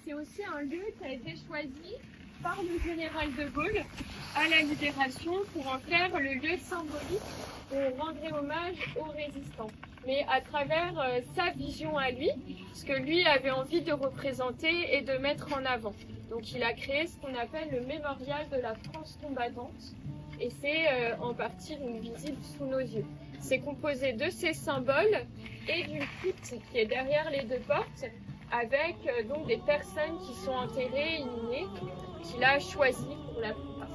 c'est aussi un lieu qui a été choisi par le général de Gaulle à la Libération pour en faire le lieu symbolique où on rendrait hommage aux résistants. Mais à travers sa vision à lui, ce que lui avait envie de représenter et de mettre en avant. Donc il a créé ce qu'on appelle le mémorial de la France combattante et c'est en partie une visite sous nos yeux. C'est composé de ces symboles et d'une crypte qui est derrière les deux portes avec donc des personnes qui sont enterrées, inhumées, qu'il a choisies pour la plupart.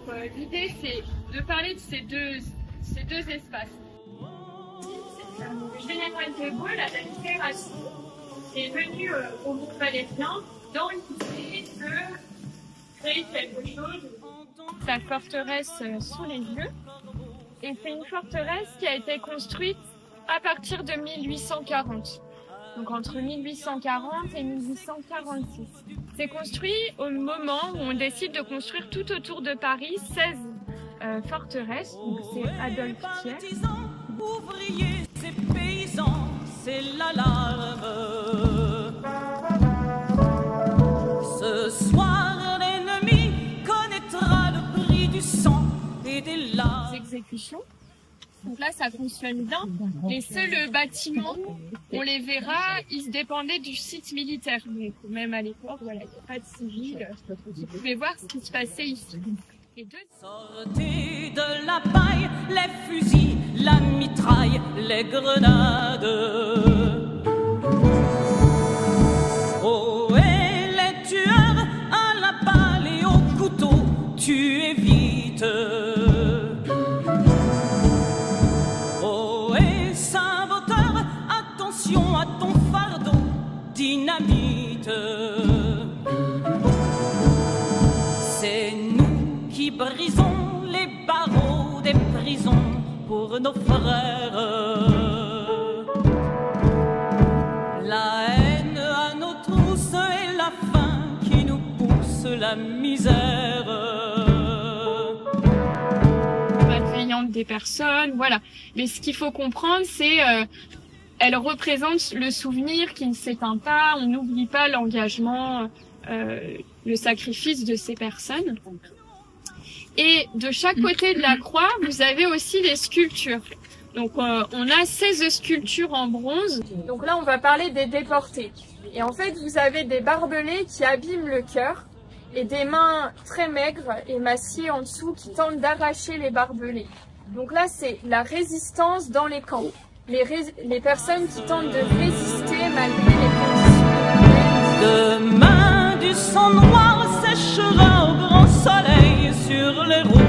Donc l'idée c'est de parler de ces deux espaces. Le général de Gaulle à la Libération est venu au Mont Valérien dans l'idée de créer quelque chose. Sa forteresse sous les yeux. Et c'est une forteresse qui a été construite à partir de 1840. Donc entre 1840 et 1846. C'est construit au moment où on décide de construire tout autour de Paris 16 forteresses. Donc c'est Adolphe Thiers. Ouvriers et paysans, c'est l'alarme. Ce soir, l'ennemi connaîtra le prix du sang et des larmes. Exécutions. Donc là, ça fonctionne bien. Les seuls bâtiments, on les verra, ils se dépendaient du site militaire. Mais même à l'époque, voilà, il n'y a pas de civils. Vous pouvez voir ce qui se passait ici. Sortez de la paille, les fusils, la mitraille, les grenades. Oh, et les tueurs à la balle et au couteau, tuez vite. Oh, et saboteur, attention à ton fardeau, dynamite. C'est nous qui brisons les barreaux des prisons pour nos frères. La haine à nos trousses et la faim qui nous pousse la misère. Malveillante des personnes, voilà. Mais ce qu'il faut comprendre, c'est elle représente le souvenir qui ne s'éteint pas. On n'oublie pas l'engagement, le sacrifice de ces personnes. Et de chaque côté de la croix, vous avez aussi les sculptures. Donc on a 16 sculptures en bronze. Donc là, on va parler des déportés. Et en fait, vous avez des barbelés qui abîment le cœur et des mains très maigres et massiées en dessous qui tentent d'arracher les barbelés. Donc là, c'est la résistance dans les camps. Les personnes qui tentent de résister malgré les conditions. Demain, du sang noir séchera au grand soleil sur les routes.